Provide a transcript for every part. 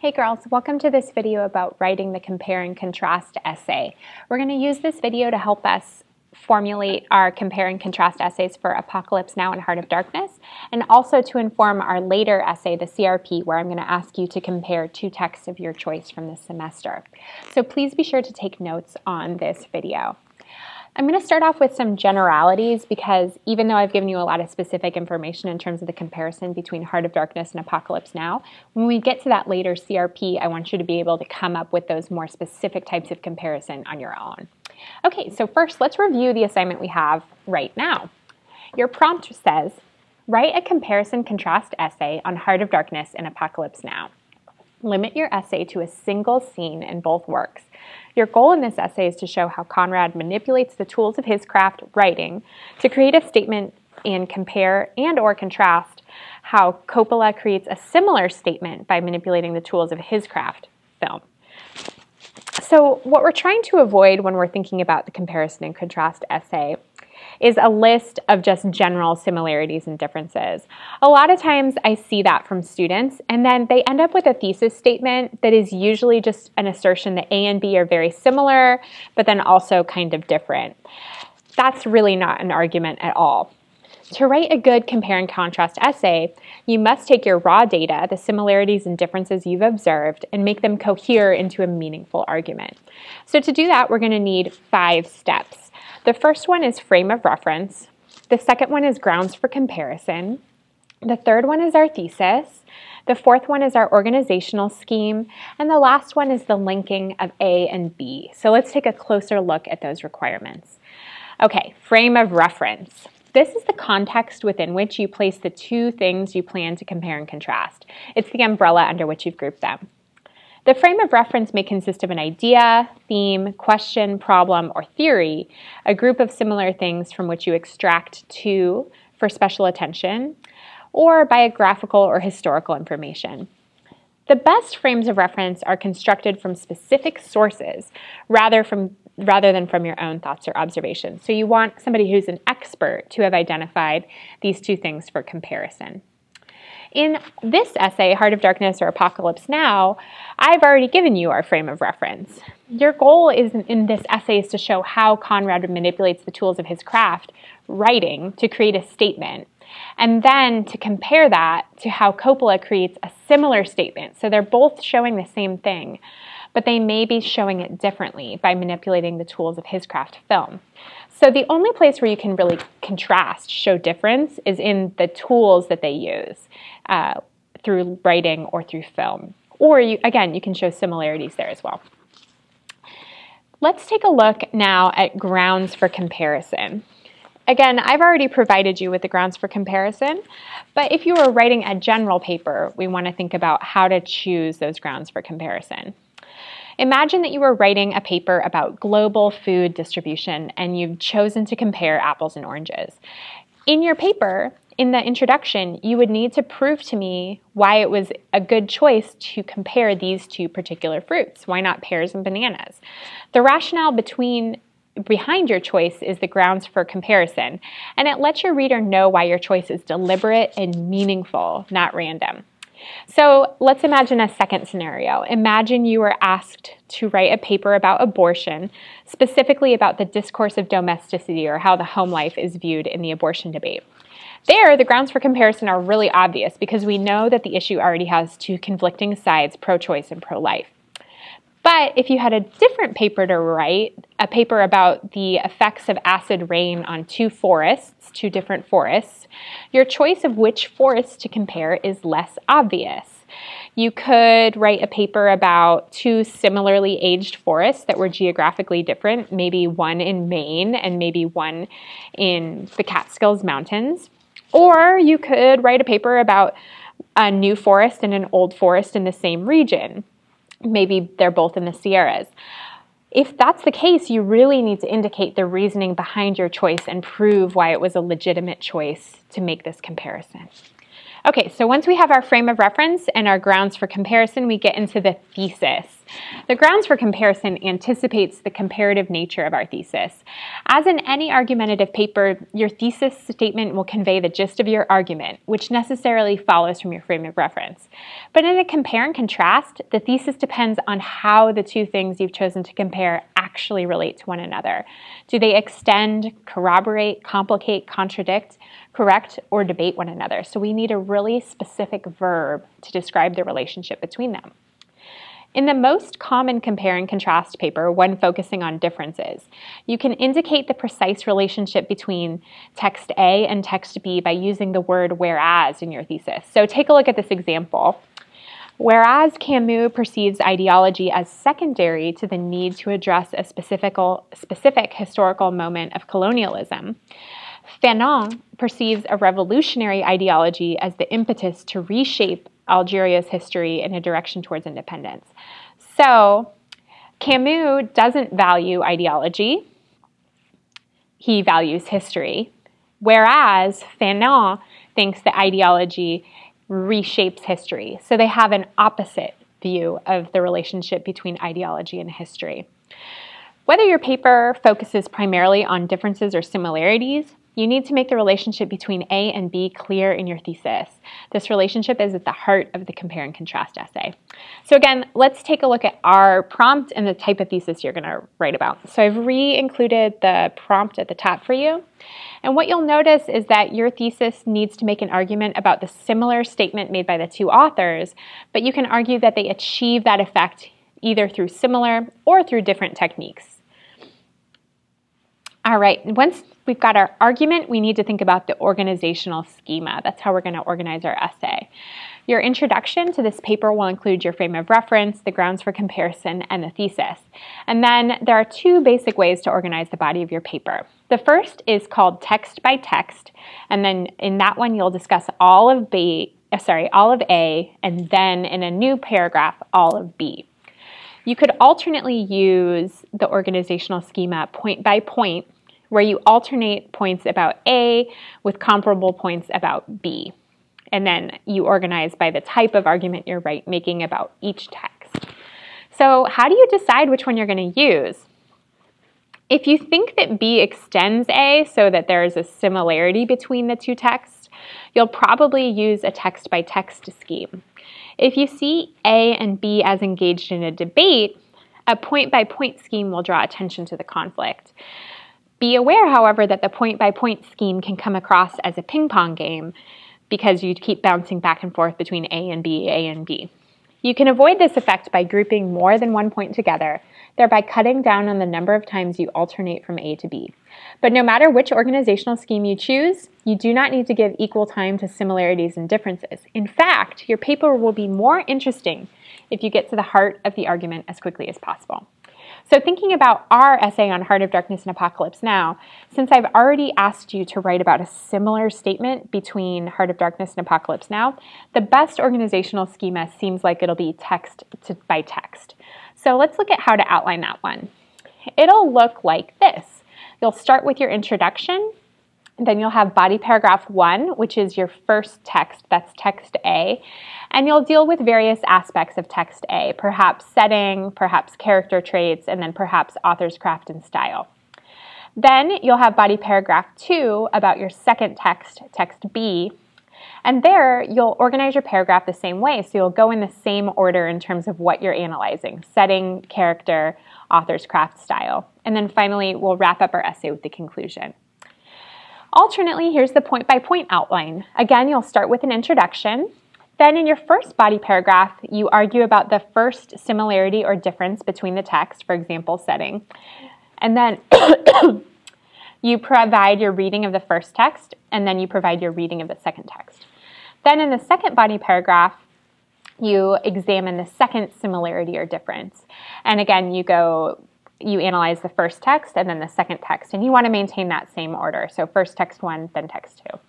Hey girls, welcome to this video about writing the compare and contrast essay. We're going to use this video to help us formulate our compare and contrast essays for Apocalypse Now and Heart of Darkness, and also to inform our later essay, the CRP, where I'm going to ask you to compare two texts of your choice from this semester. So please be sure to take notes on this video. I'm going to start off with some generalities because even though I've given you a lot of specific information in terms of the comparison between Heart of Darkness and Apocalypse Now, when we get to that later CRP, I want you to be able to come up with those more specific types of comparison on your own. Okay, so first let's review the assignment we have right now. Your prompt says, write a comparison-contrast essay on Heart of Darkness and Apocalypse Now. Limit your essay to a single scene in both works. Your goal in this essay is to show how Conrad manipulates the tools of his craft, writing, to create a statement and compare and/or contrast how Coppola creates a similar statement by manipulating the tools of his craft, film. So what we're trying to avoid when we're thinking about the comparison and contrast essay is a list of just general similarities and differences. A lot of times I see that from students, and then they end up with a thesis statement that is usually just an assertion that A and B are very similar, but then also kind of different. That's really not an argument at all. To write a good compare and contrast essay, you must take your raw data, the similarities and differences you've observed, and make them cohere into a meaningful argument. So to do that, we're going to need 5 steps. The first one is frame of reference. The second one is grounds for comparison. The third one is our thesis. The fourth one is our organizational scheme. And the last one is the linking of A and B. So let's take a closer look at those requirements. Okay, frame of reference. This is the context within which you place the two things you plan to compare and contrast. It's the umbrella under which you've grouped them. The frame of reference may consist of an idea, theme, question, problem, or theory, a group of similar things from which you extract two for special attention, or biographical or historical information. The best frames of reference are constructed from specific sources rather than from your own thoughts or observations. So you want somebody who's an expert to have identified these two things for comparison. In this essay, Heart of Darkness or Apocalypse Now, I've already given you our frame of reference. Your goal in this essay is to show how Conrad manipulates the tools of his craft, writing, to create a statement, and then to compare that to how Coppola creates a similar statement. So they're both showing the same thing, but they may be showing it differently by manipulating the tools of his craft, film. So the only place where you can really contrast, show difference, is in the tools that they use through writing or through film. Or again, you can show similarities there as well. Let's take a look now at grounds for comparison. Again, I've already provided you with the grounds for comparison, but if you were writing a general paper, we want to think about how to choose those grounds for comparison. Imagine that you were writing a paper about global food distribution and you've chosen to compare apples and oranges. In your paper, in the introduction, you would need to prove to me why it was a good choice to compare these two particular fruits. Why not pears and bananas? The rationale behind your choice is the grounds for comparison, and it lets your reader know why your choice is deliberate and meaningful, not random. So let's imagine a second scenario. Imagine you were asked to write a paper about abortion, specifically about the discourse of domesticity or how the home life is viewed in the abortion debate. There, the grounds for comparison are really obvious because we know that the issue already has two conflicting sides, pro-choice and pro-life. But if you had a different paper to write, a paper about the effects of acid rain on two different forests, your choice of which forest to compare is less obvious. You could write a paper about two similarly aged forests that were geographically different, maybe one in Maine and maybe one in the Catskills Mountains. Or you could write a paper about a new forest and an old forest in the same region. Maybe they're both in the Sierras. If that's the case, you really need to indicate the reasoning behind your choice and prove why it was a legitimate choice to make this comparison. Okay, so once we have our frame of reference and our grounds for comparison, we get into the thesis. The grounds for comparison anticipates the comparative nature of our thesis. As in any argumentative paper, your thesis statement will convey the gist of your argument, which necessarily follows from your frame of reference. But in a compare and contrast, the thesis depends on how the two things you've chosen to compare actually relate to one another. Do they extend, corroborate, complicate, contradict, correct, or debate one another? So we need a really specific verb to describe the relationship between them. In the most common compare and contrast paper, one focusing on differences, you can indicate the precise relationship between text A and text B by using the word whereas in your thesis. So take a look at this example. Whereas Camus perceives ideology as secondary to the need to address a specific historical moment of colonialism, Fanon perceives a revolutionary ideology as the impetus to reshape Algeria's history in a direction towards independence. So Camus doesn't value ideology. He values history, whereas Fanon thinks that ideology reshapes history. So they have an opposite view of the relationship between ideology and history. Whether your paper focuses primarily on differences or similarities, you need to make the relationship between A and B clear in your thesis. This relationship is at the heart of the compare and contrast essay. So again, let's take a look at our prompt and the type of thesis you're going to write about. So I've re-included the prompt at the top for you. And what you'll notice is that your thesis needs to make an argument about the similar statement made by the two authors, but you can argue that they achieve that effect either through similar or through different techniques. All right, once we've got our argument, we need to think about the organizational schema. That's how we're going to organize our essay. Your introduction to this paper will include your frame of reference, the grounds for comparison, and the thesis. And then there are two basic ways to organize the body of your paper. The first is called text by text, and then in that one you'll discuss all of A, and then in a new paragraph, all of B. You could alternately use the organizational schema point by point, where you alternate points about A with comparable points about B. And then you organize by the type of argument you're making about each text. So how do you decide which one you're going to use? If you think that B extends A so that there is a similarity between the two texts, you'll probably use a text-by-text scheme. If you see A and B as engaged in a debate, a point-by-point scheme will draw attention to the conflict. Be aware, however, that the point-by-point scheme can come across as a ping-pong game because you keep bouncing back and forth between A and B, A and B. You can avoid this effect by grouping more than one point together, thereby cutting down on the number of times you alternate from A to B. But no matter which organizational scheme you choose, you do not need to give equal time to similarities and differences. In fact, your paper will be more interesting if you get to the heart of the argument as quickly as possible. So thinking about our essay on Heart of Darkness and Apocalypse Now, since I've already asked you to write about a similar statement between Heart of Darkness and Apocalypse Now, the best organizational schema seems like it'll be text by text. So let's look at how to outline that one. It'll look like this. You'll start with your introduction, then you'll have body paragraph 1, which is your first text, that's text A, and you'll deal with various aspects of text A, perhaps setting, perhaps character traits, and then perhaps author's craft and style. Then you'll have body paragraph 2 about your second text, text B, and there you'll organize your paragraph the same way, so you'll go in the same order in terms of what you're analyzing, setting, character, author's craft, style. And then finally, we'll wrap up our essay with the conclusion. Alternately, here's the point-by-point outline. Again, you'll start with an introduction. Then in your first body paragraph, you argue about the first similarity or difference between the text, for example, setting. And then you provide your reading of the first text, and then you provide your reading of the second text. Then in the second body paragraph, you examine the second similarity or difference. And again, you analyze the first text and then the second text, and you want to maintain that same order. So first text 1, then text 2.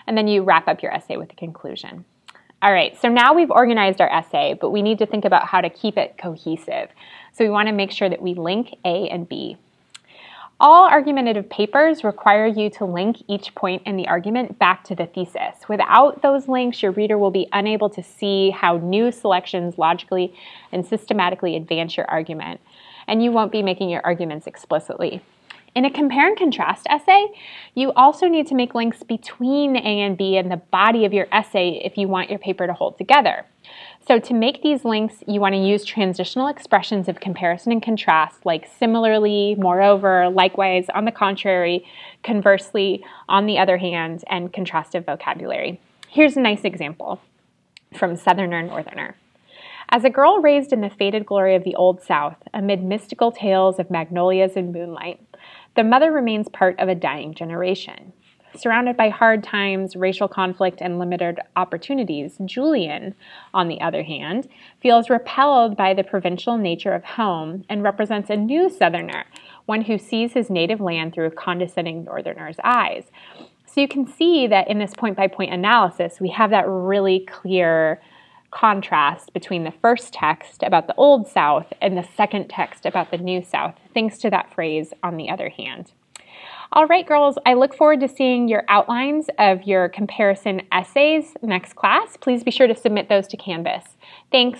And then you wrap up your essay with a conclusion. All right, so now we've organized our essay, but we need to think about how to keep it cohesive. So we want to make sure that we link A and B. All argumentative papers require you to link each point in the argument back to the thesis. Without those links, your reader will be unable to see how new selections logically and systematically advance your argument, and you won't be making your arguments explicitly. In a compare and contrast essay, you also need to make links between A and B in the body of your essay if you want your paper to hold together. So to make these links, you want to use transitional expressions of comparison and contrast like similarly, moreover, likewise, on the contrary, conversely, on the other hand, and contrastive vocabulary. Here's a nice example from Southerner Northerner. As a girl raised in the faded glory of the Old South, amid mystical tales of magnolias and moonlight, the mother remains part of a dying generation. Surrounded by hard times, racial conflict, and limited opportunities, Julian, on the other hand, feels repelled by the provincial nature of home and represents a new Southerner, one who sees his native land through a condescending Northerner's eyes. So you can see that in this point-by-point analysis, we have that really clear contrast between the first text about the Old South and the second text about the New South, thanks to that phrase, on the other hand. All right, girls, I look forward to seeing your outlines of your comparison essays next class. Please be sure to submit those to Canvas. Thanks.